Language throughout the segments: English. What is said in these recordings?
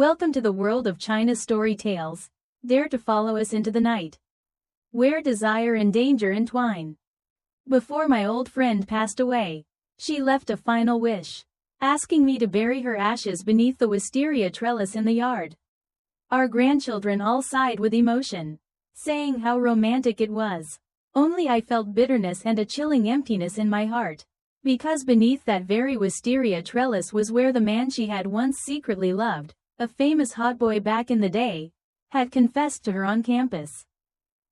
Welcome to the world of China's story tales. Dare to follow us into the night, where desire and danger entwine. Before my old friend passed away, she left a final wish, asking me to bury her ashes beneath the wisteria trellis in the yard. Our grandchildren all sighed with emotion, saying how romantic it was. Only I felt bitterness and a chilling emptiness in my heart, because beneath that very wisteria trellis was where the man she had once secretly loved, a famous hot boy back in the day, had confessed to her on campus.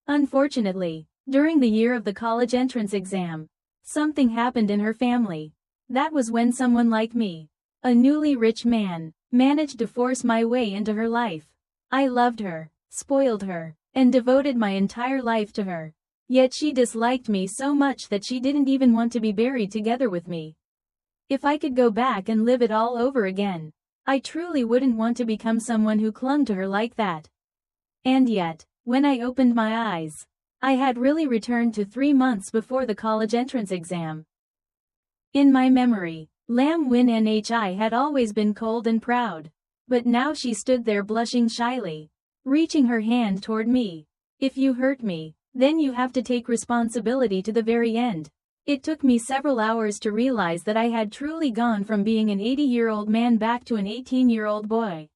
Unfortunately, during the year of the college entrance exam, something happened in her family. That was when someone like me, a newly rich man, managed to force my way into her life. I loved her, spoiled her, and devoted my entire life to her. Yet she disliked me so much that she didn't even want to be buried together with me. If I could go back and live it all over again, I truly wouldn't want to become someone who clung to her like that. And yet, when I opened my eyes, I had really returned to 3 months before the college entrance exam. In my memory, Lam Win Nhi had always been cold and proud, but now she stood there blushing shyly, reaching her hand toward me. If you hurt me, then you have to take responsibility to the very end. It took me several hours to realize that I had truly gone from being an 80-year-old man back to an 18-year-old boy.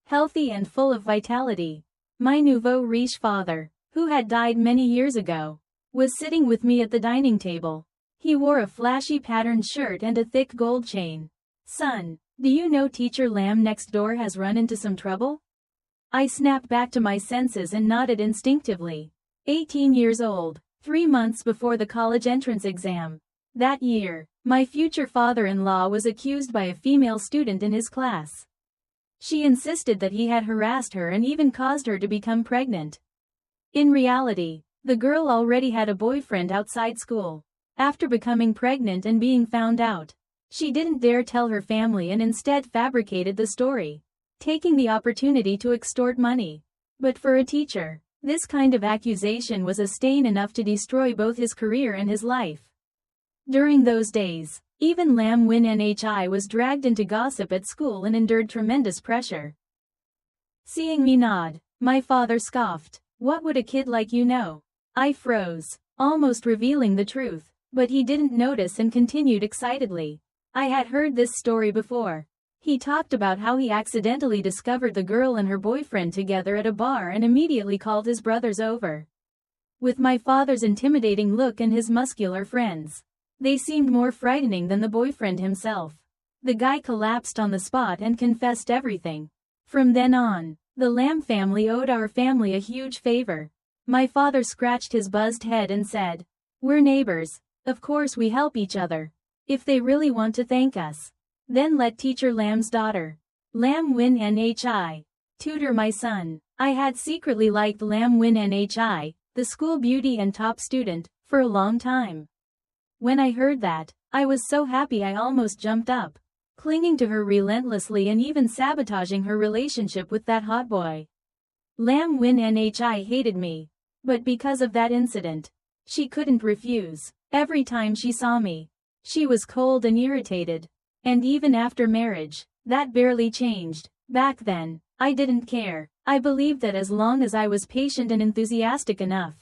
Healthy and full of vitality. My nouveau riche father, who had died many years ago, was sitting with me at the dining table. He wore a flashy patterned shirt and a thick gold chain. "Son, do you know Teacher Lam next door has run into some trouble?" I snapped back to my senses and nodded instinctively. 18 years old, 3 months before the college entrance exam. That year, my future father-in-law was accused by a female student in his class. She insisted that he had harassed her and even caused her to become pregnant. In reality, the girl already had a boyfriend outside school. After becoming pregnant and being found out, she didn't dare tell her family and instead fabricated the story, taking the opportunity to extort money. But for a teacher, this kind of accusation was a stain enough to destroy both his career and his life. During those days, even Lam Win Nhi was dragged into gossip at school and endured tremendous pressure. Seeing me nod, my father scoffed. "What would a kid like you know?" I froze, almost revealing the truth, but he didn't notice and continued excitedly. I had heard this story before. He talked about how he accidentally discovered the girl and her boyfriend together at a bar and immediately called his brothers over. With my father's intimidating look and his muscular friends, they seemed more frightening than the boyfriend himself. The guy collapsed on the spot and confessed everything. From then on, the Lam family owed our family a huge favor. My father scratched his buzzed head and said, "We're neighbors. Of course we help each other. If they really want to thank us, then let Teacher Lam's daughter, Lam Win Nhi, tutor my son." I had secretly liked Lam Win Nhi, the school beauty and top student, for a long time. When I heard that, I was so happy I almost jumped up, clinging to her relentlessly and even sabotaging her relationship with that hot boy. Lam Win Nhi hated me, but because of that incident, she couldn't refuse. Every time she saw me, she was cold and irritated. And even after marriage, that barely changed. Back then, I didn't care. I believed that as long as I was patient and enthusiastic enough,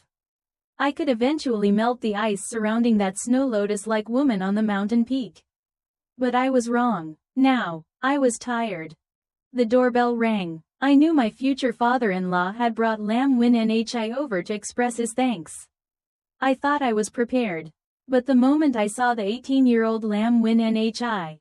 I could eventually melt the ice surrounding that snow lotus-like woman on the mountain peak. But I was wrong. Now, I was tired. The doorbell rang. I knew my future father-in-law had brought Lam Win Nhi over to express his thanks. I thought I was prepared. But the moment I saw the 18-year-old Lam Win Nhi,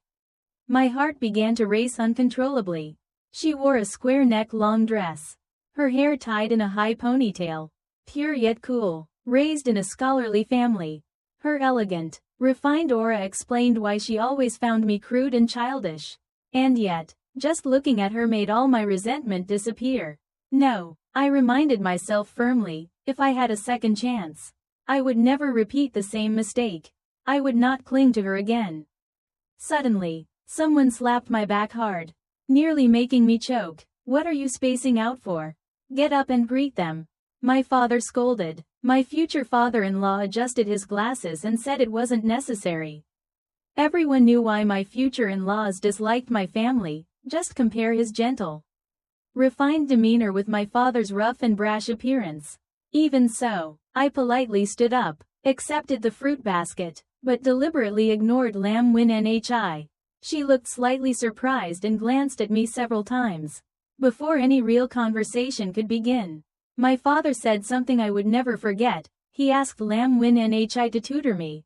my heart began to race uncontrollably. She wore a square neck long dress, her hair tied in a high ponytail, pure yet cool, raised in a scholarly family. Her elegant, refined aura explained why she always found me crude and childish. And yet, just looking at her made all my resentment disappear. No, I reminded myself firmly, if I had a second chance, I would never repeat the same mistake. I would not cling to her again. Suddenly, someone slapped my back hard, nearly making me choke. "What are you spacing out for? Get up and greet them," my father scolded. My future father-in-law adjusted his glasses and said it wasn't necessary. Everyone knew why my future in-laws disliked my family, just compare his gentle, refined demeanor with my father's rough and brash appearance. Even so, I politely stood up, accepted the fruit basket, but deliberately ignored Lam Win Nhi. She looked slightly surprised and glanced at me several times. Before any real conversation could begin, my father said something I would never forget. He asked Lam Win Nhi to tutor me.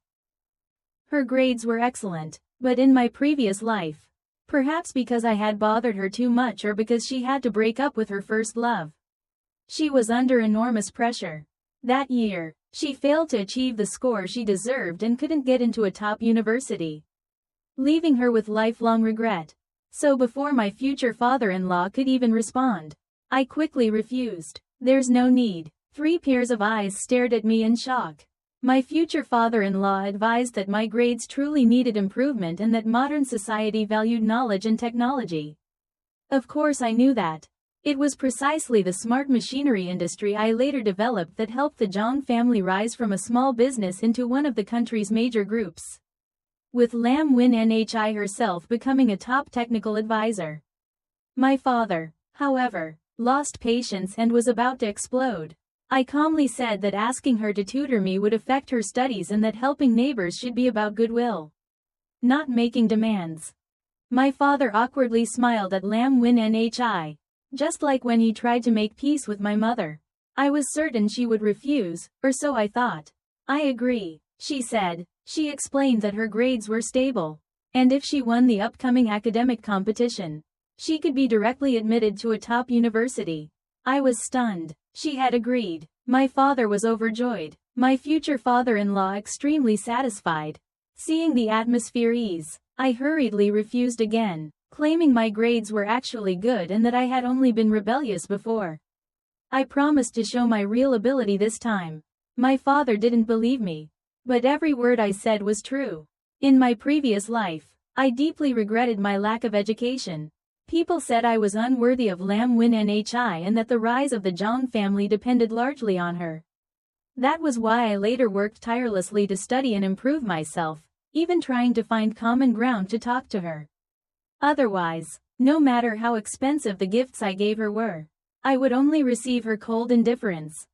Her grades were excellent, but in my previous life, perhaps because I had bothered her too much or because she had to break up with her first love, she was under enormous pressure. That year, she failed to achieve the score she deserved and couldn't get into a top university, leaving her with lifelong regret. So before my future father-in-law could even respond, I quickly refused. There's no need. 3 pairs of eyes stared at me in shock. My future father-in-law advised that my grades truly needed improvement and that modern society valued knowledge and technology. Of course I knew that. It was precisely the smart machinery industry I later developed that helped the Zhang family rise from a small business into one of the country's major groups, with Lam Win Nhi herself becoming a top technical advisor. My father, however, lost patience and was about to explode. I calmly said that asking her to tutor me would affect her studies and that helping neighbors should be about goodwill, not making demands. My father awkwardly smiled at Lam Win Nhi, just like when he tried to make peace with my mother. I was certain she would refuse, or so I thought. I agree, she said. She explained that her grades were stable, and if she won the upcoming academic competition, she could be directly admitted to a top university. I was stunned. She had agreed. My father was overjoyed. My future father-in-law extremely satisfied. Seeing the atmosphere ease, I hurriedly refused again, claiming my grades were actually good and that I had only been rebellious before. I promised to show my real ability this time. My father didn't believe me, but every word I said was true. In my previous life, I deeply regretted my lack of education. People said I was unworthy of Lam Win Nhi and that the rise of the Zhang family depended largely on her. That was why I later worked tirelessly to study and improve myself, even trying to find common ground to talk to her. Otherwise, no matter how expensive the gifts I gave her were, I would only receive her cold indifference.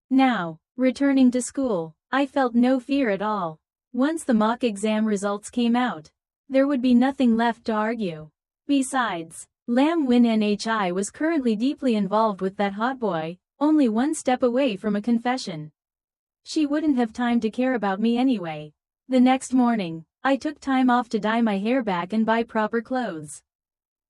Now, returning to school, I felt no fear at all. Once the mock exam results came out, there would be nothing left to argue. Besides, Lam Win Nhi was currently deeply involved with that hot boy, only one step away from a confession. She wouldn't have time to care about me anyway. The next morning, I took time off to dye my hair back and buy proper clothes.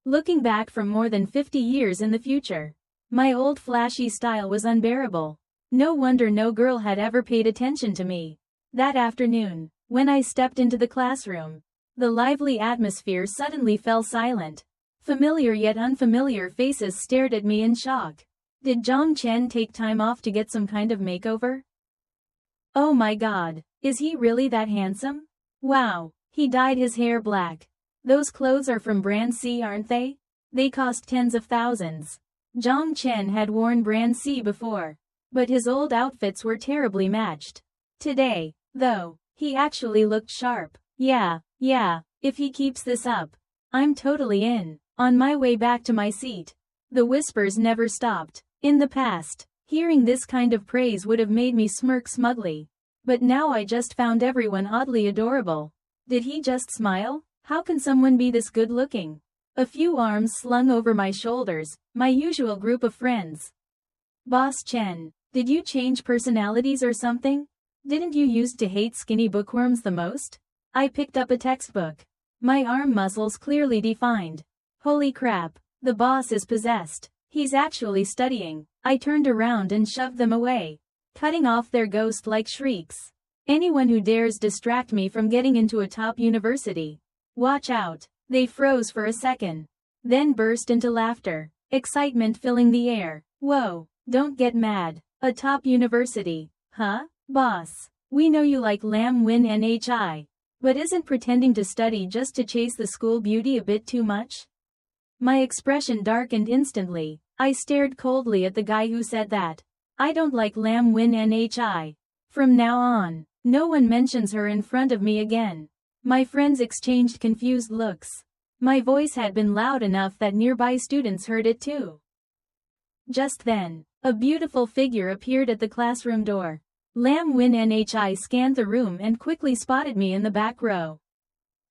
Looking back from more than 50 years in the future, my old flashy style was unbearable. No wonder no girl had ever paid attention to me. That afternoon, when I stepped into the classroom, the lively atmosphere suddenly fell silent. Familiar yet unfamiliar faces stared at me in shock. Did Zhang Chen take time off to get some kind of makeover? Oh my god, is he really that handsome? Wow, he dyed his hair black. Those clothes are from brand C, aren't they? They cost tens of thousands. Zhang Chen had worn brand C before, but his old outfits were terribly matched. Today, though, he actually looked sharp. Yeah, if he keeps this up, I'm totally in. On my way back to my seat, the whispers never stopped. In the past, hearing this kind of praise would have made me smirk smugly. But now I just found everyone oddly adorable. Did he just smile? How can someone be this good looking? A few arms slung over my shoulders, my usual group of friends. Boss Chen, did you change personalities or something? Didn't you used to hate skinny bookworms the most? I picked up a textbook. My arm muscles clearly defined. Holy crap, the boss is possessed. He's actually studying. I turned around and shoved them away, cutting off their ghost-like shrieks. Anyone who dares distract me from getting into a top university. Watch out. They froze for a second, then burst into laughter, excitement filling the air. Whoa, don't get mad. A top university, huh? Boss, we know you like Lam Win Nhi. But isn't pretending to study just to chase the school beauty a bit too much? My expression darkened instantly. I stared coldly at the guy who said that. I don't like Lam Win Nhi. From now on, no one mentions her in front of me again. My friends exchanged confused looks. My voice had been loud enough that nearby students heard it too. Just then, a beautiful figure appeared at the classroom door. Lam Win Nhi scanned the room and quickly spotted me in the back row.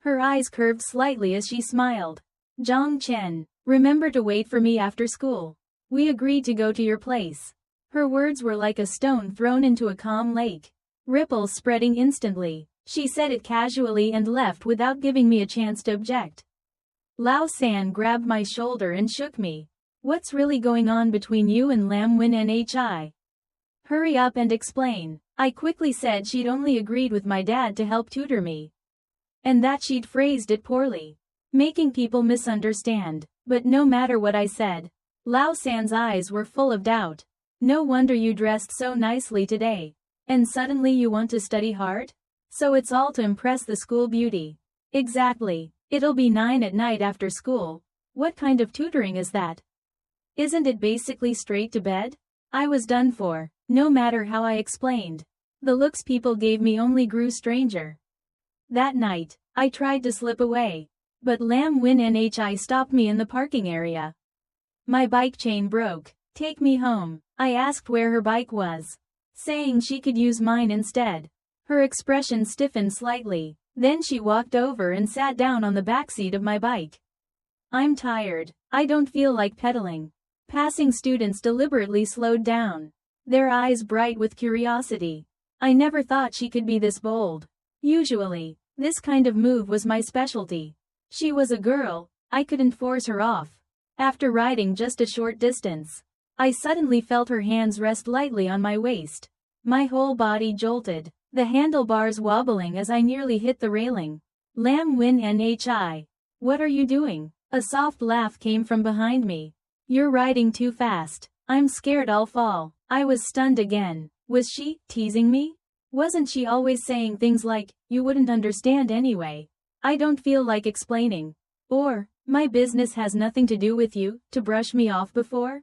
Her eyes curved slightly as she smiled. Zhang Chen, remember to wait for me after school. We agreed to go to your place. Her words were like a stone thrown into a calm lake. Ripples spreading instantly. She said it casually and left without giving me a chance to object. Lao San grabbed my shoulder and shook me. What's really going on between you and Lam Win Nhi? Hurry up and explain. I quickly said she'd only agreed with my dad to help tutor me. And that she'd phrased it poorly, making people misunderstand. But no matter what I said, Lao San's eyes were full of doubt. No wonder you dressed so nicely today. And suddenly you want to study hard? So it's all to impress the school beauty. Exactly. It'll be 9 at night after school. What kind of tutoring is that? Isn't it basically straight to bed? I was done for, no matter how I explained. The looks people gave me only grew stranger. That night, I tried to slip away. But Lam Win Nhi stopped me in the parking area. My bike chain broke. Take me home. I asked where her bike was, saying she could use mine instead. Her expression stiffened slightly. Then she walked over and sat down on the backseat of my bike. I'm tired. I don't feel like pedaling. Passing students deliberately slowed down, their eyes bright with curiosity. I never thought she could be this bold. Usually, this kind of move was my specialty. She was a girl, I couldn't force her off. After riding just a short distance, I suddenly felt her hands rest lightly on my waist. My whole body jolted, the handlebars wobbling as I nearly hit the railing. Lam Win Nhi. What are you doing? A soft laugh came from behind me. You're riding too fast. I'm scared I'll fall. I was stunned again. Was she teasing me? Wasn't she always saying things like, you wouldn't understand anyway? I don't feel like explaining. Or, my business has nothing to do with you, to brush me off before?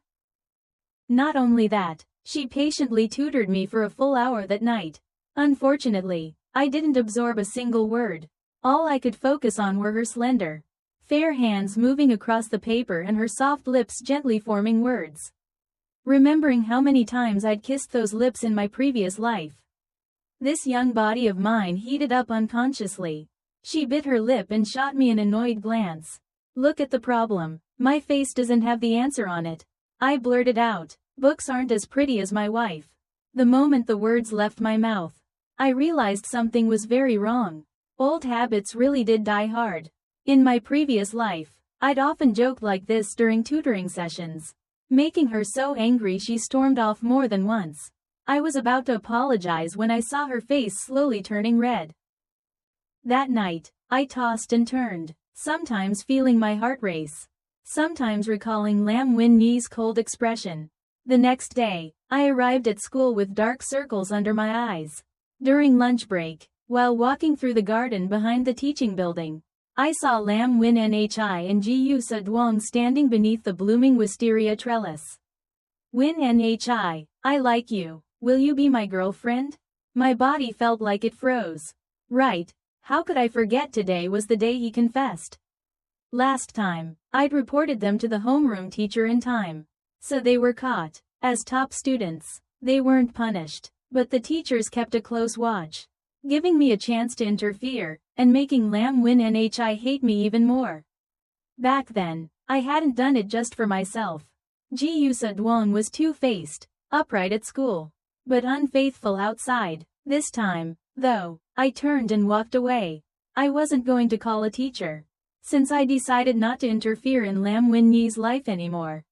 Not only that, she patiently tutored me for a full hour that night. Unfortunately, I didn't absorb a single word. All I could focus on were her slender, fair hands moving across the paper and her soft lips gently forming words. Remembering how many times I'd kissed those lips in my previous life, this young body of mine heated up unconsciously. She bit her lip and shot me an annoyed glance. Look at the problem. My face doesn't have the answer on it. I blurted out. Books aren't as pretty as my wife. The moment the words left my mouth, I realized something was very wrong. Old habits really did die hard. In my previous life, I'd often joked like this during tutoring sessions, making her so angry she stormed off more than once. I was about to apologize when I saw her face slowly turning red. That night, I tossed and turned, sometimes feeling my heart race, sometimes recalling Lam Win Nhi's cold expression. The next day, I arrived at school with dark circles under my eyes. During lunch break, while walking through the garden behind the teaching building, I saw Lam Win Nhi and Ji Duong standing beneath the blooming wisteria trellis. Win Nhi, I like you. Will you be my girlfriend? My body felt like it froze. Right, how could I forget today was the day he confessed? Last time, I'd reported them to the homeroom teacher in time. So they were caught. As top students, they weren't punished, but the teachers kept a close watch, giving me a chance to interfere, and making Lam Win Nhi hate me even more. Back then, I hadn't done it just for myself. Ji Duong was two-faced, upright at school, but unfaithful outside. This time, though, I turned and walked away. I wasn't going to call a teacher, since I decided not to interfere in Lam Win Nhi's life anymore.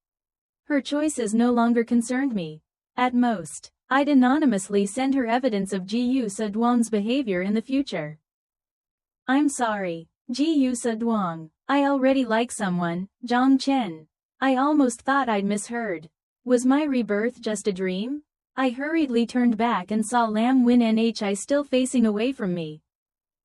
Her choices no longer concerned me. At most, I'd anonymously send her evidence of Ji Duong's behavior in the future. I'm sorry, Ji Duong. I already like someone, Zhang Chen. I almost thought I'd misheard. Was my rebirth just a dream? I hurriedly turned back and saw Lam Win Nhi still facing away from me.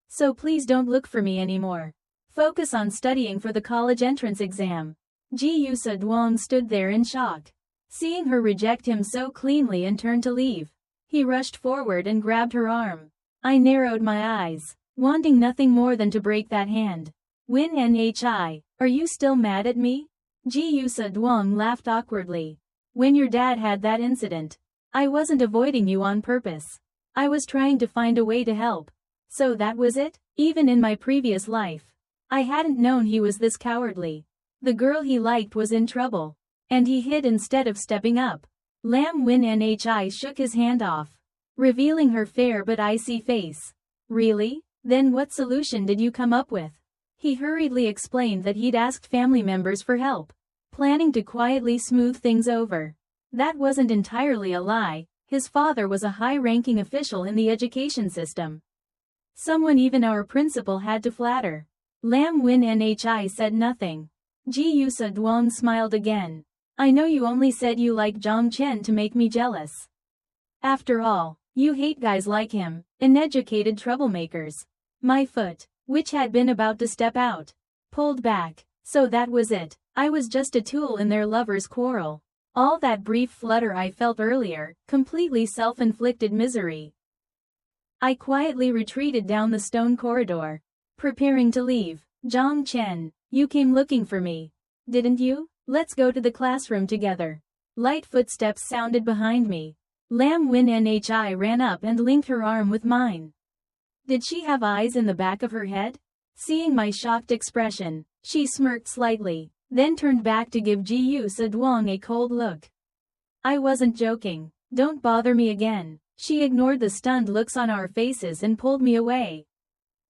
So please don't look for me anymore. Focus on studying for the college entrance exam. Ji Duong stood there in shock, seeing her reject him so cleanly and turn to leave. He rushed forward and grabbed her arm. I narrowed my eyes, wanting nothing more than to break that hand. Win Nhi, are you still mad at me? Ji Duong laughed awkwardly. When your dad had that incident, I wasn't avoiding you on purpose. I was trying to find a way to help. So that was it? Even in my previous life, I hadn't known he was this cowardly. The girl he liked was in trouble. And he hid instead of stepping up. Lam Win Nhi shook his hand off, revealing her fair but icy face. Really? Then what solution did you come up with? He hurriedly explained that he'd asked family members for help, planning to quietly smooth things over. That wasn't entirely a lie. His father was a high-ranking official in the education system. Someone even our principal had to flatter. Lam Win Nhi said nothing. Ji Yusa Duong smiled again. I know you only said you like Zhang Chen to make me jealous. After all, you hate guys like him, uneducated troublemakers. My foot, which had been about to step out, pulled back. So that was it. I was just a tool in their lovers' quarrel. All that brief flutter I felt earlier, completely self-inflicted misery. I quietly retreated down the stone corridor, preparing to leave. Zhang Chen, you came looking for me, didn't you? Let's go to the classroom together. Light footsteps sounded behind me. Lam Win Nhi ran up and linked her arm with mine. Did she have eyes in the back of her head? Seeing my shocked expression, she smirked slightly, then turned back to give Ji Yusa Duong a cold look. I wasn't joking. Don't bother me again. She ignored the stunned looks on our faces and pulled me away.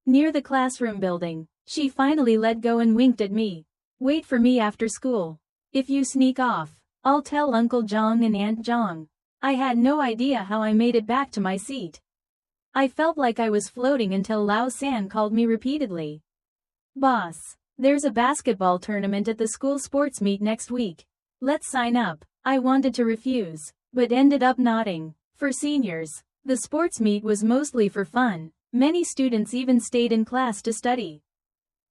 Near the classroom building, she finally let go and winked at me. Wait for me after school. If you sneak off, I'll tell Uncle Zhang and Aunt Zhang. I had no idea how I made it back to my seat. I felt like I was floating until Lao San called me repeatedly. Boss, there's a basketball tournament at the school sports meet next week. Let's sign up. I wanted to refuse, but ended up nodding. For seniors, the sports meet was mostly for fun. Many students even stayed in class to study.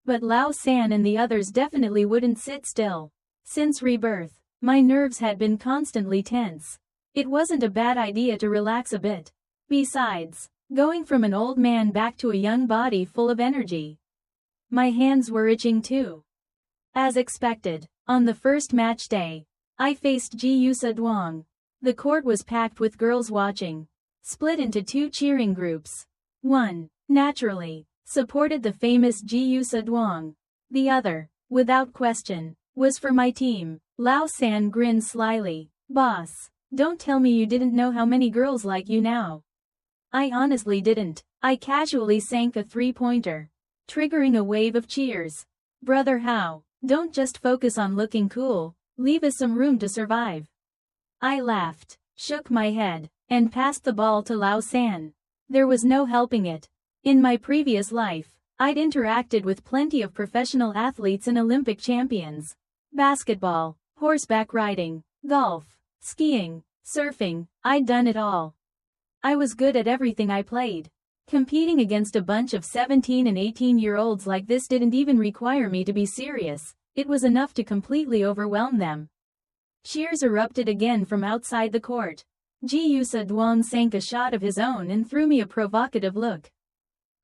But Lao San and the others definitely wouldn't sit still. Since rebirth, my nerves had been constantly tense. It wasn't a bad idea to relax a bit. Besides, going from an old man back to a young body full of energy. My hands were itching too. As expected, on the first match day, I faced Ji Yusa Duong. The court was packed with girls watching, split into two cheering groups. One, naturally, supported the famous Ji Yusa Duong. The other, without question, was for my team. Lao San grinned slyly. Boss, don't tell me you didn't know how many girls like you now. I honestly didn't. I casually sank a three-pointer, triggering a wave of cheers. Brother Hao, don't just focus on looking cool, leave us some room to survive. I laughed, shook my head, and passed the ball to Lao San. There was no helping it. In my previous life, I'd interacted with plenty of professional athletes and Olympic champions. Basketball, horseback riding, golf, skiing, surfing, I'd done it all. I was good at everything I played. Competing against a bunch of 17 and 18-year-olds like this didn't even require me to be serious. It was enough to completely overwhelm them. Cheers erupted again from outside the court. Ji Yusa Duong sank a shot of his own and threw me a provocative look.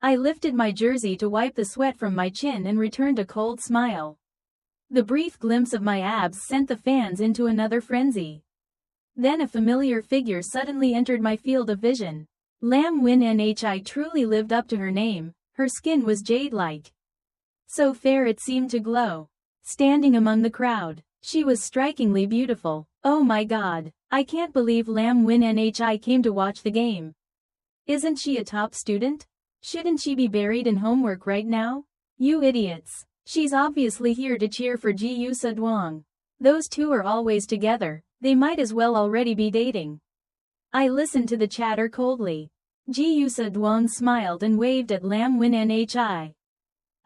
I lifted my jersey to wipe the sweat from my chin and returned a cold smile. The brief glimpse of my abs sent the fans into another frenzy. Then a familiar figure suddenly entered my field of vision. Lam Win Nhi truly lived up to her name. Her skin was jade-like, so fair it seemed to glow. Standing among the crowd, she was strikingly beautiful. Oh my god, I can't believe Lam Win Nhi came to watch the game. Isn't she a top student? Shouldn't she be buried in homework right now? You idiots. She's obviously here to cheer for Ji Yusa Duong. Those two are always together, they might as well already be dating. I listened to the chatter coldly. Ji Yusa Duong smiled and waved at Lam Win Nhi,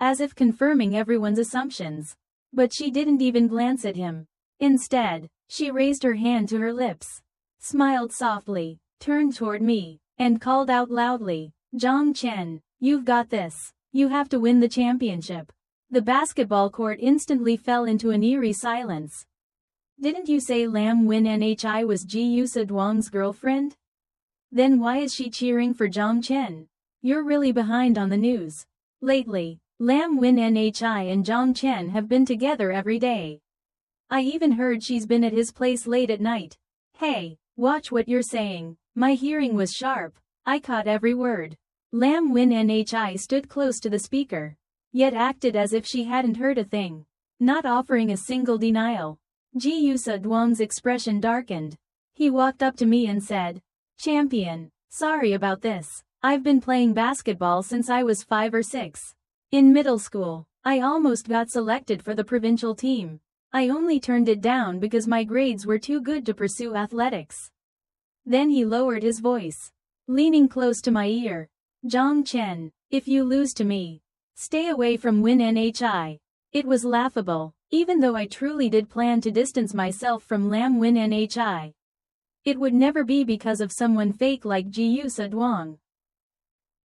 as if confirming everyone's assumptions. But she didn't even glance at him. Instead, she raised her hand to her lips, smiled softly, turned toward me, and called out loudly, Zhang Chen, you've got this. You have to win the championship. The basketball court instantly fell into an eerie silence. Didn't you say Lam Win Nhi was Ji Yusa Duong's girlfriend? Then why is she cheering for Zhang Chen? You're really behind on the news. Lately, Lam Win Nhi and Zhang Chen have been together every day. I even heard she's been at his place late at night. Hey, watch what you're saying. My hearing was sharp. I caught every word. Lam Win Nhi stood close to the speaker, yet acted as if she hadn't heard a thing, not offering a single denial. Ji Yusa Duang's expression darkened. He walked up to me and said, "Champion, sorry about this. I've been playing basketball since I was 5 or 6. In middle school, I almost got selected for the provincial team. I only turned it down because my grades were too good to pursue athletics." Then he lowered his voice, leaning close to my ear. "Zhang Chen, if you lose to me, stay away from Win Nhi." It was laughable, even though I truly did plan to distance myself from Lam Win Nhi. It would never be because of someone fake like Ji Yusa Duang.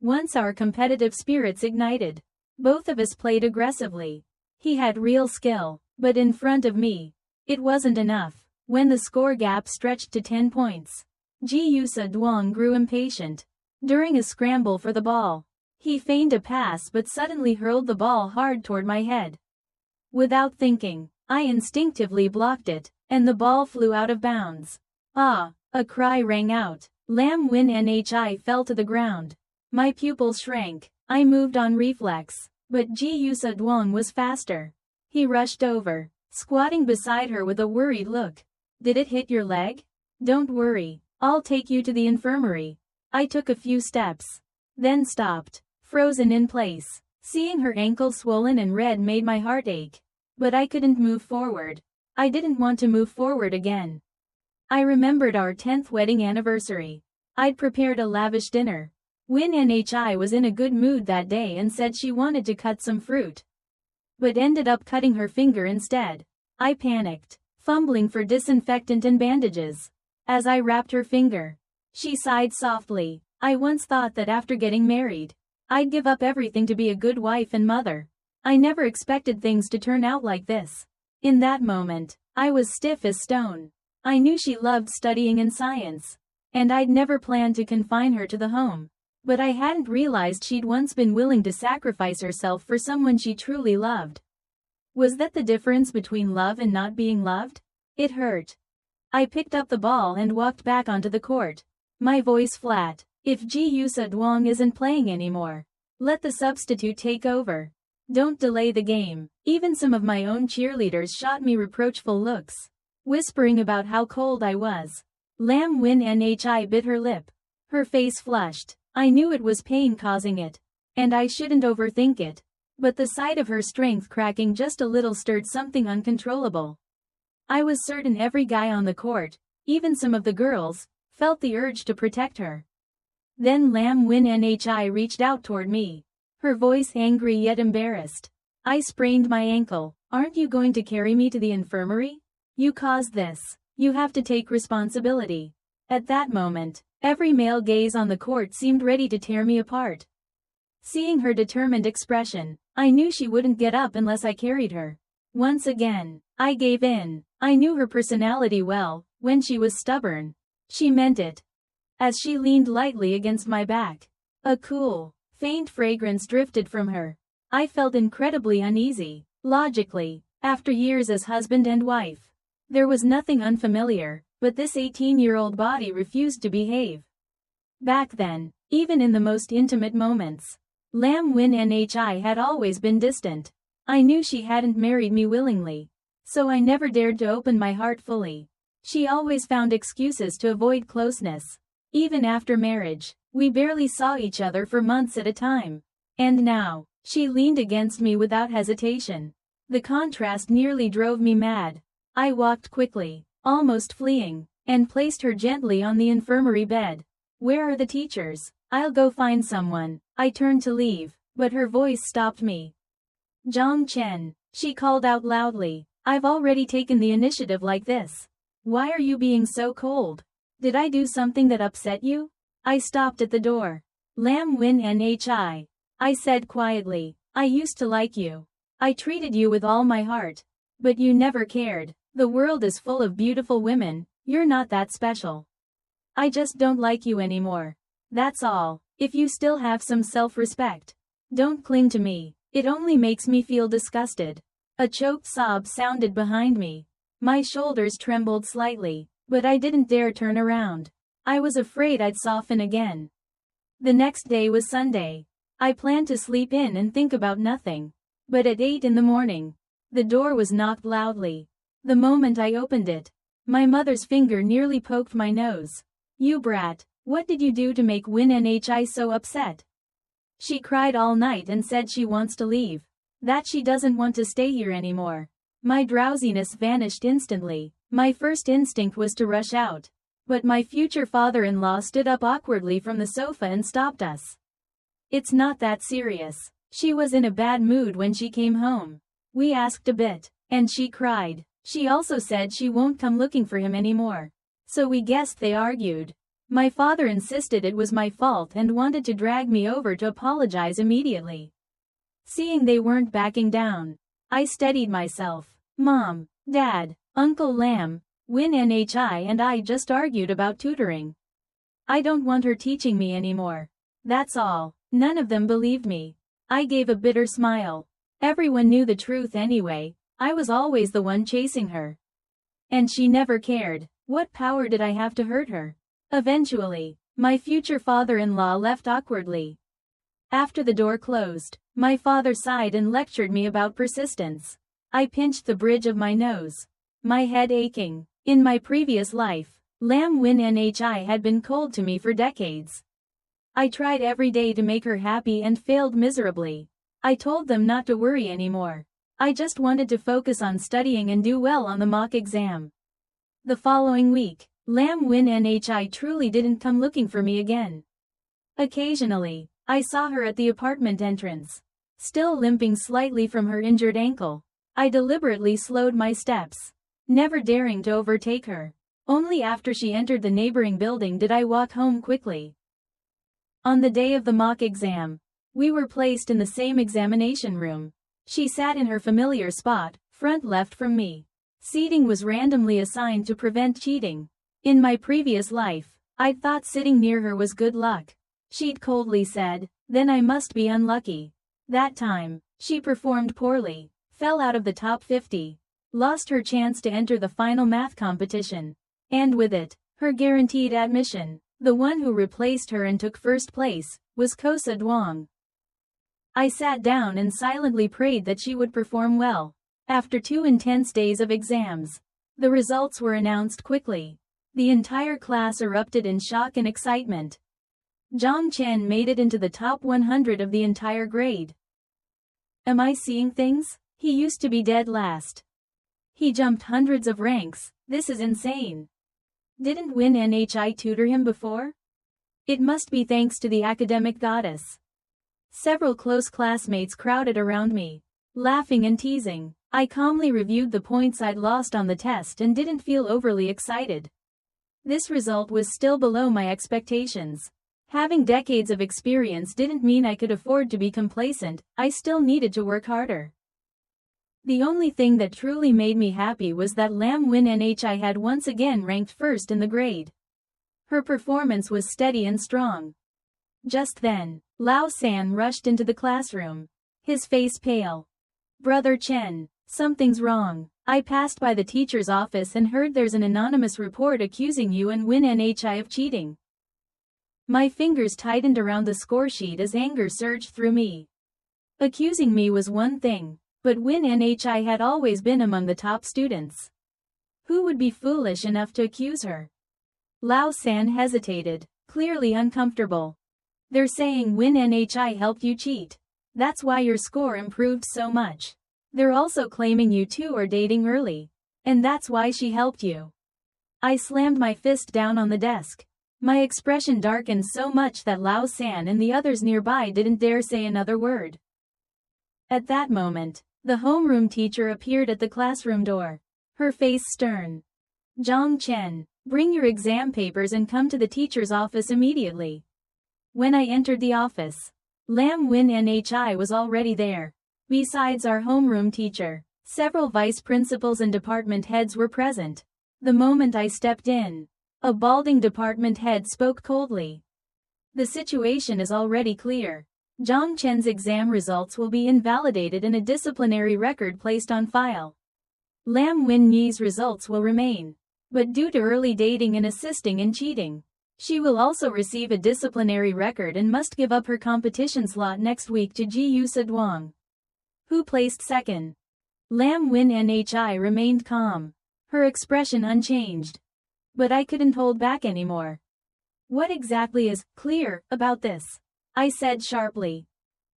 Once our competitive spirits ignited, both of us played aggressively. He had real skill, but in front of me, it wasn't enough. When the score gap stretched to 10 points, Ji Yusa Duang grew impatient. During a scramble for the ball, he feigned a pass but suddenly hurled the ball hard toward my head. Without thinking, I instinctively blocked it, and the ball flew out of bounds. "Ah!" A cry rang out. Lam Win Nhi fell to the ground. My pupils shrank. I moved on reflex, but Ji Yusa Duang was faster. He rushed over, squatting beside her with a worried look. "Did it hit your leg? Don't worry, I'll take you to the infirmary." I took a few steps, then stopped, frozen in place. Seeing her ankle swollen and red made my heart ache. But I couldn't move forward. I didn't want to move forward again. I remembered our 10th wedding anniversary. I'd prepared a lavish dinner. Win Nhi was in a good mood that day and said she wanted to cut some fruit, but ended up cutting her finger instead. I panicked, fumbling for disinfectant and bandages. As I wrapped her finger, she sighed softly. "I once thought that after getting married, I'd give up everything to be a good wife and mother. I never expected things to turn out like this." In that moment, I was stiff as stone. I knew she loved studying and science, and I'd never planned to confine her to the home. But I hadn't realized she'd once been willing to sacrifice herself for someone she truly loved. Was that the difference between love and not being loved? It hurt. I picked up the ball and walked back onto the court, my voice flat. "If Ji Yusa Duang isn't playing anymore, let the substitute take over. Don't delay the game." Even some of my own cheerleaders shot me reproachful looks, whispering about how cold I was. Lam Win Nhi bit her lip. Her face flushed. I knew it was pain causing it, and I shouldn't overthink it. But the sight of her strength cracking just a little stirred something uncontrollable. I was certain every guy on the court, even some of the girls, felt the urge to protect her. Then Lam Win Nhi reached out toward me, her voice angry yet embarrassed. "I sprained my ankle. Aren't you going to carry me to the infirmary? You caused this. You have to take responsibility." At that moment, every male gaze on the court seemed ready to tear me apart. Seeing her determined expression, I knew she wouldn't get up unless I carried her. Once again, I gave in. I knew her personality well. When she was stubborn, she meant it. As she leaned lightly against my back, a cool, faint fragrance drifted from her. I felt incredibly uneasy. Logically, after years as husband and wife, there was nothing unfamiliar, but this 18-year-old body refused to behave. Back then, even in the most intimate moments, Lam Win Nhi had always been distant. I knew she hadn't married me willingly, so I never dared to open my heart fully. She always found excuses to avoid closeness. Even after marriage, we barely saw each other for months at a time. And now, she leaned against me without hesitation. The contrast nearly drove me mad. I walked quickly, almost fleeing, and placed her gently on the infirmary bed. "Where are the teachers? I'll go find someone." I turned to leave, but her voice stopped me. "Zhang Chen," she called out loudly, "I've already taken the initiative like this. Why are you being so cold? Did I do something that upset you?" I stopped at the door. "Lam Win Nhi," I said quietly, "I used to like you. I treated you with all my heart. But you never cared. The world is full of beautiful women, you're not that special. I just don't like you anymore. That's all. If you still have some self-respect, don't cling to me. It only makes me feel disgusted." A choked sob sounded behind me. My shoulders trembled slightly. But I didn't dare turn around. I was afraid I'd soften again. The next day was Sunday. I planned to sleep in and think about nothing. But at 8 in the morning, the door was knocked loudly. The moment I opened it, my mother's finger nearly poked my nose. "You brat, what did you do to make Win NHI so upset?" She cried all night and said she wants to leave. That she doesn't want to stay here anymore. My drowsiness vanished instantly. My first instinct was to rush out. But my future father-in-law stood up awkwardly from the sofa and stopped us. "It's not that serious. She was in a bad mood when she came home. We asked a bit, and she cried. She also said she won't come looking for him anymore. So we guessed they argued. My father insisted it was my fault and wanted to drag me over to apologize immediately. Seeing they weren't backing down, I steadied myself. Mom, Dad, Uncle Lam, Win NHI and I just argued about tutoring. I don't want her teaching me anymore. That's all." None of them believed me. I gave a bitter smile. Everyone knew the truth anyway. I was always the one chasing her. And she never cared. What power did I have to hurt her? Eventually, my future father-in-law left awkwardly. After the door closed, my father sighed and lectured me about persistence. I pinched the bridge of my nose, my head aching. In my previous life, Lam Win NHI had been cold to me for decades. I tried every day to make her happy and failed miserably. I told them not to worry anymore. I just wanted to focus on studying and do well on the mock exam. The following week, Lam Win NHI truly didn't come looking for me again. Occasionally, I saw her at the apartment entrance. Still limping slightly from her injured ankle, I deliberately slowed my steps, never daring to overtake her. Only after she entered the neighboring building did I walk home quickly. On the day of the mock exam, we were placed in the same examination room. She sat in her familiar spot, front left from me. Seating was randomly assigned to prevent cheating. In my previous life, I'd thought sitting near her was good luck. She'd coldly said, "Then I must be unlucky." That time, she performed poorly, fell out of the top 50, lost her chance to enter the final math competition. And with it, her guaranteed admission. The one who replaced her and took first place was Kosa Duong. I sat down and silently prayed that she would perform well. After 2 intense days of exams, the results were announced quickly. The entire class erupted in shock and excitement. Zhang Chen made it into the top 100 of the entire grade. Am I seeing things? He used to be dead last. He jumped hundreds of ranks. This is insane. Didn't Win NHI tutor him before? It must be thanks to the academic goddess. Several close classmates crowded around me, laughing and teasing. I calmly reviewed the points I'd lost on the test and didn't feel overly excited. This result was still below my expectations. Having decades of experience didn't mean I could afford to be complacent. I still needed to work harder. The only thing that truly made me happy was that Lam Win NHI had once again ranked first in the grade. Her performance was steady and strong. Just then, Lao San rushed into the classroom, his face pale. "Brother Chen, something's wrong. I passed by the teacher's office and heard there's an anonymous report accusing you and Win NHI of cheating." My fingers tightened around the score sheet as anger surged through me. Accusing me was one thing, but Win NHI had always been among the top students. Who would be foolish enough to accuse her? Lao San hesitated, clearly uncomfortable. "They're saying Win NHI helped you cheat. That's why your score improved so much. They're also claiming you two are dating early. And that's why she helped you." I slammed my fist down on the desk. My expression darkened so much that Lao San and the others nearby didn't dare say another word. At that moment, the homeroom teacher appeared at the classroom door, her face stern. "Zhang Chen, bring your exam papers and come to the teacher's office immediately." When I entered the office, Lam Win NHI was already there. Besides our homeroom teacher, several vice principals and department heads were present. The moment I stepped in, a balding department head spoke coldly. "The situation is already clear. Zhang Chen's exam results will be invalidated and a disciplinary record placed on file. Lam Win Yi's results will remain. but due to early dating and assisting in cheating. She will also receive a disciplinary record and must give up her competition slot next week to Ji Yusa-dwang, who placed second. Lam Win Nhi remained calm, her expression unchanged. But I couldn't hold back anymore. What exactly is clear about this? I said sharply.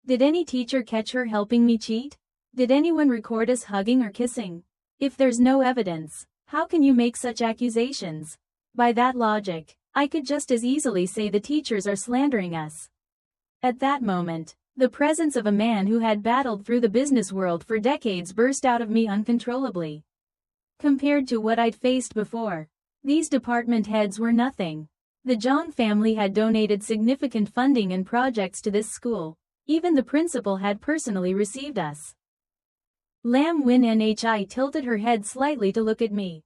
Did any teacher catch her helping me cheat? Did anyone record us hugging or kissing? If there's no evidence, how can you make such accusations? By that logic, I could just as easily say the teachers are slandering us. At that moment, the presence of a man who had battled through the business world for decades burst out of me uncontrollably. Compared to what I'd faced before, these department heads were nothing. The Zhang family had donated significant funding and projects to this school. Even the principal had personally received us. Lam Win Nhi tilted her head slightly to look at me.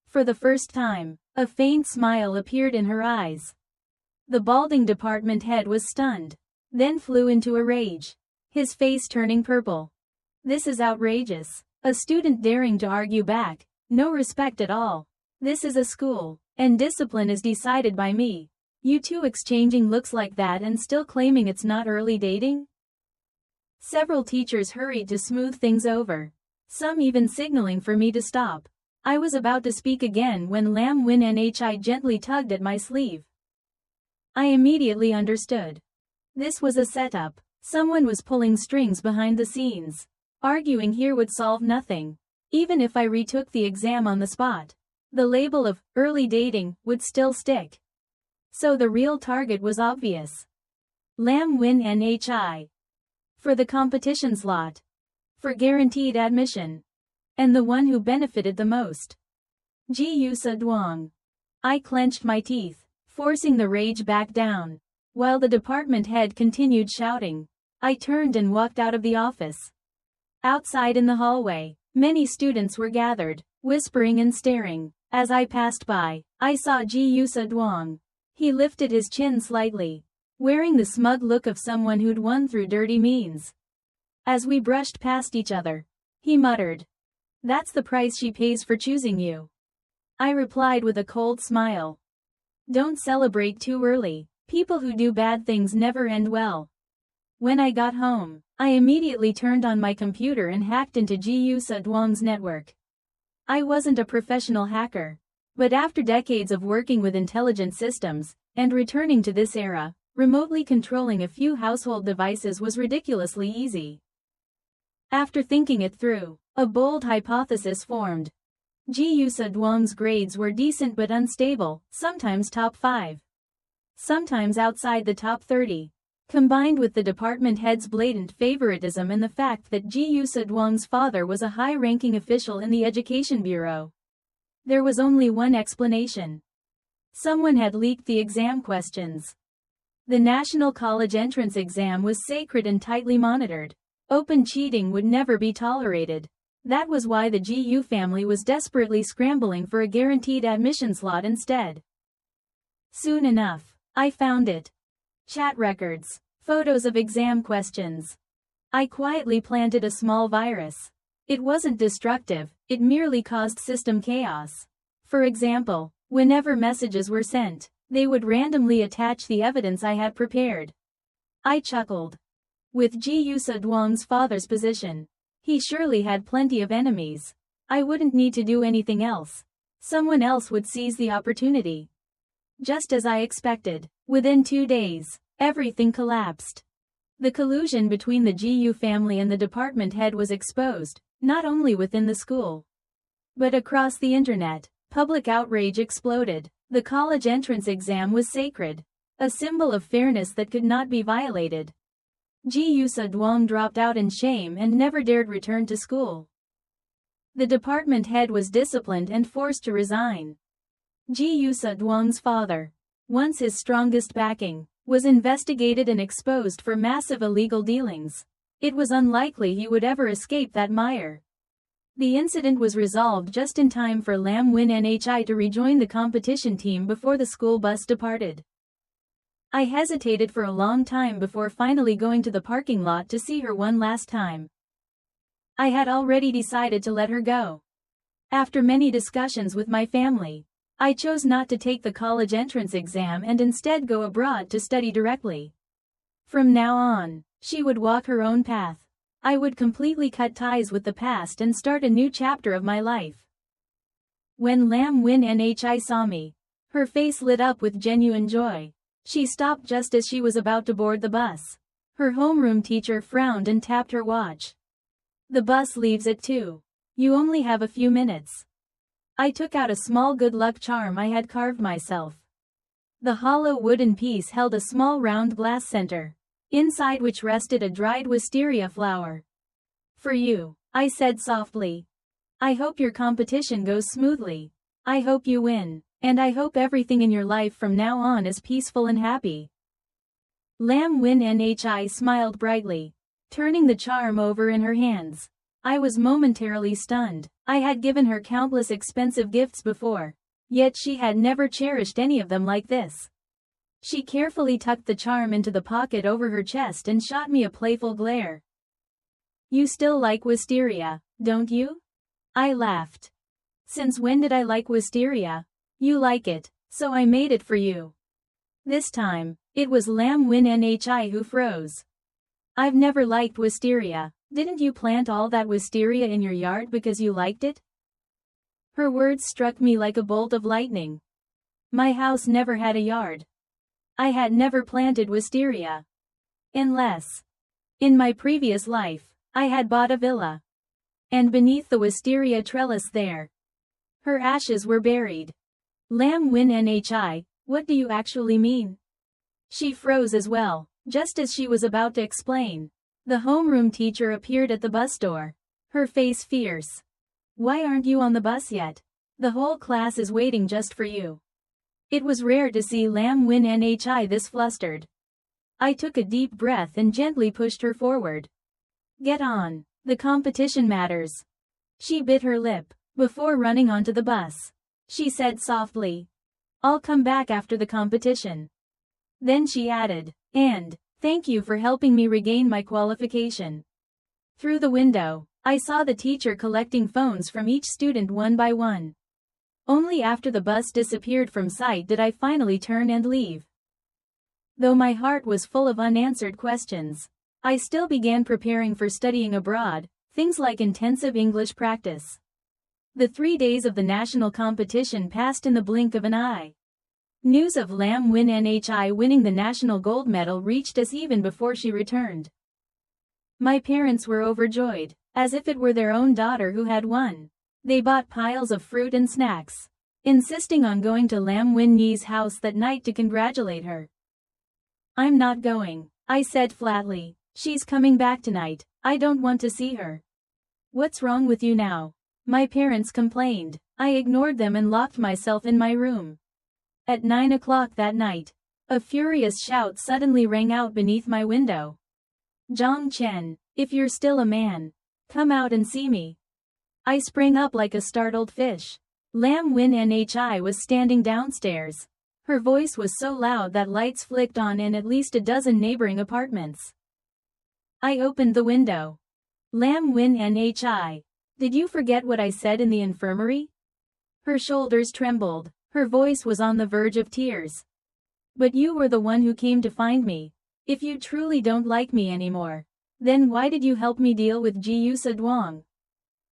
For the first time, a faint smile appeared in her eyes. The balding department head was stunned, then flew into a rage, his face turning purple. This is outrageous. A student daring to argue back. No respect at all. This is a school, and discipline is decided by me. You two exchanging looks like that and still claiming it's not early dating? Several teachers hurried to smooth things over, some even signaling for me to stop. I was about to speak again when Lam Win Nhi gently tugged at my sleeve. I immediately understood. This was a setup. Someone was pulling strings behind the scenes. Arguing here would solve nothing. Even if I retook the exam on the spot, the label of early dating would still stick. So the real target was obvious. Lam Win Nhi. For the competition slot. For guaranteed admission. And the one who benefited the most. Ji Yusa-dwang. I clenched my teeth, forcing the rage back down. While the department head continued shouting, I turned and walked out of the office. Outside in the hallway, many students were gathered, whispering and staring. As I passed by, I saw Ji Yusa-dwang. He lifted his chin slightly, wearing the smug look of someone who'd won through dirty means. As we brushed past each other, he muttered, "That's the price she pays for choosing you." I replied with a cold smile. Don't celebrate too early. People who do bad things never end well. When I got home, I immediately turned on my computer and hacked into Ji Yusa-dwang's network. I wasn't a professional hacker, but after decades of working with intelligent systems, and returning to this era, remotely controlling a few household devices was ridiculously easy. After thinking it through, a bold hypothesis formed. Ji Yusa-dwang's grades were decent but unstable, sometimes top 5. Sometimes outside the top 30. Combined with the department head's blatant favoritism and the fact that Ji Yusa-dwang's father was a high-ranking official in the Education Bureau. There was only one explanation. Someone had leaked the exam questions. The National College Entrance Exam was sacred and tightly monitored. Open cheating would never be tolerated. That was why the GU family was desperately scrambling for a guaranteed admission slot instead. Soon enough, I found it. Chat records, photos of exam questions. I quietly planted a small virus. It wasn't destructive, it merely caused system chaos. For example, whenever messages were sent, they would randomly attach the evidence I had prepared. I chuckled. With Ji Yusa-dwang's father's position, he surely had plenty of enemies. I wouldn't need to do anything else. Someone else would seize the opportunity. Just as I expected, within 2 days, everything collapsed. The collusion between the GU family and the department head was exposed, not only within the school, but across the internet. Public outrage exploded. The college entrance exam was sacred, a symbol of fairness that could not be violated. Ji Yusa-dwang dropped out in shame and never dared return to school. The department head was disciplined and forced to resign. Ji Yusa-dwang's father, once his strongest backing, was investigated and exposed for massive illegal dealings. It was unlikely he would ever escape that mire. The incident was resolved just in time for Lam Win Nhi to rejoin the competition team before the school bus departed. I hesitated for a long time before finally going to the parking lot to see her one last time. I had already decided to let her go. After many discussions with my family, I chose not to take the college entrance exam and instead go abroad to study directly. From now on, she would walk her own path. I would completely cut ties with the past and start a new chapter of my life. When Lam Win Nhi saw me, her face lit up with genuine joy. She stopped just as she was about to board the bus. Her homeroom teacher frowned and tapped her watch. The bus leaves at 2. You only have a few minutes. I took out a small good luck charm I had carved myself. The hollow wooden piece held a small round glass center, inside which rested a dried wisteria flower. For you, I said softly. I hope your competition goes smoothly. I hope you win, and I hope everything in your life from now on is peaceful and happy. Lam Win Nhi smiled brightly, turning the charm over in her hands. I was momentarily stunned. I had given her countless expensive gifts before, yet she had never cherished any of them like this. She carefully tucked the charm into the pocket over her chest and shot me a playful glare. You still like wisteria, don't you? I laughed. Since when did I like wisteria? You like it, so I made it for you. This time, it was Lam Win Nhi who froze. I've never liked wisteria. Didn't you plant all that wisteria in your yard because you liked it? Her words struck me like a bolt of lightning. My house never had a yard. I had never planted wisteria. Unless, in my previous life, I had bought a villa. And beneath the wisteria trellis there, her ashes were buried. Lam Win Nhi, what do you actually mean? She froze as well, just as she was about to explain. The homeroom teacher appeared at the bus door, her face fierce. Why aren't you on the bus yet? The whole class is waiting just for you. It was rare to see Lam Win Nhi this flustered. I took a deep breath and gently pushed her forward. Get on, the competition matters. She bit her lip. Before running onto the bus, she said softly, I'll come back after the competition. Then she added, and, thank you for helping me regain my qualification. Through the window, I saw the teacher collecting phones from each student one by one. Only after the bus disappeared from sight did I finally turn and leave. Though my heart was full of unanswered questions, I still began preparing for studying abroad, things like intensive English practice. The 3 days of the national competition passed in the blink of an eye. News of Lam Win Nhi winning the national gold medal reached us even before she returned. My parents were overjoyed, as if it were their own daughter who had won. They bought piles of fruit and snacks, insisting on going to Lam Win Nhi's house that night to congratulate her. I'm not going, I said flatly. She's coming back tonight. I don't want to see her. What's wrong with you now? My parents complained. I ignored them and locked myself in my room. At 9 o'clock that night, a furious shout suddenly rang out beneath my window. Zhang Chen, if you're still a man, come out and see me. I sprang up like a startled fish. Lam Win Nhi was standing downstairs. Her voice was so loud that lights flicked on in at least a dozen neighboring apartments. I opened the window. Lam Win Nhi, did you forget what I said in the infirmary? Her shoulders trembled. Her voice was on the verge of tears. But you were the one who came to find me. If you truly don't like me anymore, then why did you help me deal with Jiu Duang?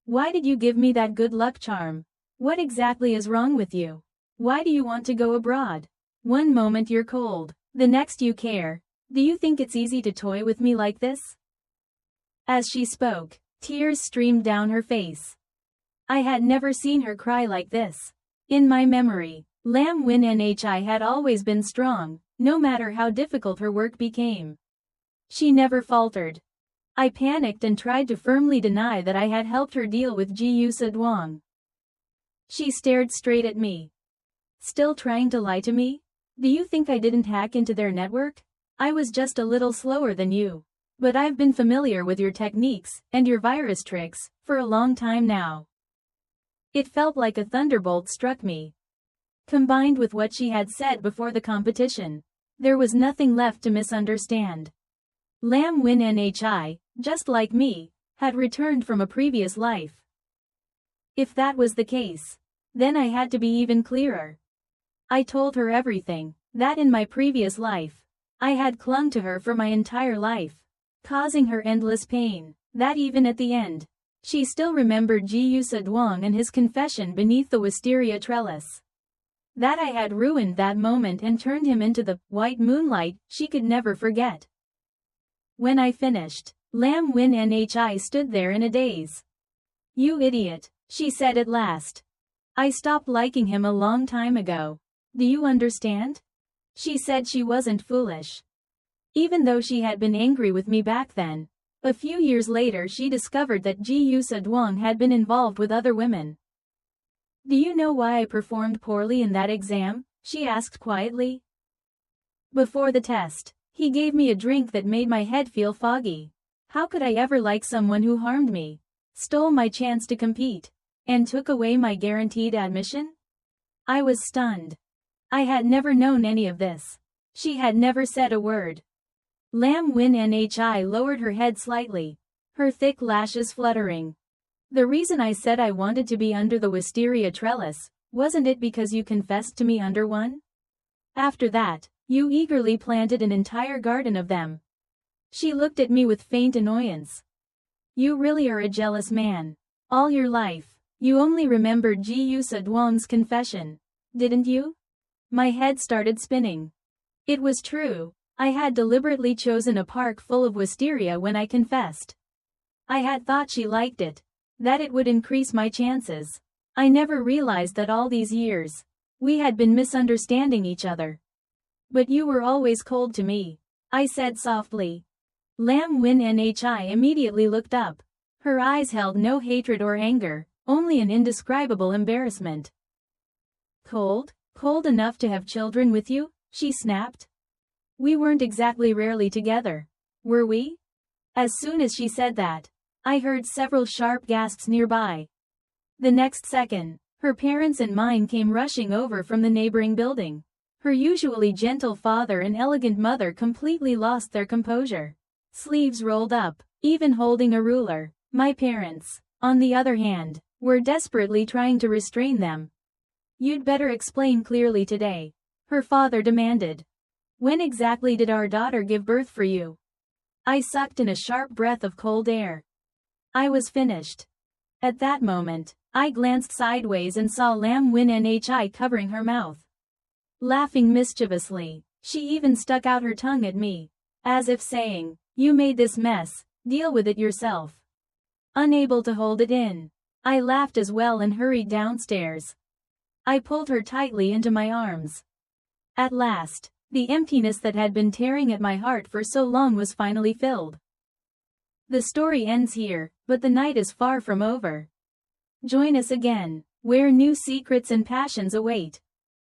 Why did you give me that good luck charm? What exactly is wrong with you? Why do you want to go abroad? One moment you're cold, the next you care. Do you think it's easy to toy with me like this? As she spoke, tears streamed down her face. I had never seen her cry like this. In my memory, Lam Win Nhi had always been strong, no matter how difficult her work became. She never faltered. I panicked and tried to firmly deny that I had helped her deal with Jiu Duang. She stared straight at me. Still trying to lie to me? Do you think I didn't hack into their network? I was just a little slower than you. But I've been familiar with your techniques and your virus tricks for a long time now. It felt like a thunderbolt struck me. Combined with what she had said before the competition, there was nothing left to misunderstand. Lam Win Nhi, just like me, had returned from a previous life. If that was the case, then I had to be even clearer. I told her everything, that in my previous life, I had clung to her for my entire life, causing her endless pain, that even at the end, she still remembered Ji Yusadwang and his confession beneath the wisteria trellis. That I had ruined that moment and turned him into the white moonlight she could never forget. When I finished, Lam Win Nhi stood there in a daze. "You idiot," she said at last. "I stopped liking him a long time ago. Do you understand?" She said she wasn't foolish. Even though she had been angry with me back then, a few years later she discovered that Ji Yusadwang had been involved with other women. "Do you know why I performed poorly in that exam?" she asked quietly. "Before the test, he gave me a drink that made my head feel foggy. How could I ever like someone who harmed me, stole my chance to compete, and took away my guaranteed admission?" I was stunned. I had never known any of this. She had never said a word. Lam Win Nhi lowered her head slightly, her thick lashes fluttering. "The reason I said I wanted to be under the wisteria trellis, wasn't it because you confessed to me under one? After that, you eagerly planted an entire garden of them." She looked at me with faint annoyance. "You really are a jealous man. All your life, you only remembered Ji Yusadwang's confession, didn't you?" My head started spinning. It was true. I had deliberately chosen a park full of wisteria when I confessed. I had thought she liked it, that it would increase my chances. I never realized that all these years, we had been misunderstanding each other. "But you were always cold to me," I said softly. Lam Win Nhi immediately looked up. Her eyes held no hatred or anger, only an indescribable embarrassment. "Cold? Cold enough to have children with you?" she snapped. "We weren't exactly rarely together, were we?" As soon as she said that, I heard several sharp gasps nearby. The next second, her parents and mine came rushing over from the neighboring building. Her usually gentle father and elegant mother completely lost their composure, sleeves rolled up, even holding a ruler. My parents, on the other hand, were desperately trying to restrain them. "You'd better explain clearly today," her father demanded. "When exactly did our daughter give birth for you?" I sucked in a sharp breath of cold air. I was finished. At that moment, I glanced sideways and saw Lam Win Nhi covering her mouth, laughing mischievously. She even stuck out her tongue at me, as if saying, "You made this mess, deal with it yourself." Unable to hold it in, I laughed as well and hurried downstairs. I pulled her tightly into my arms. At last, the emptiness that had been tearing at my heart for so long was finally filled. The story ends here, but the night is far from over. Join us again, where new secrets and passions await.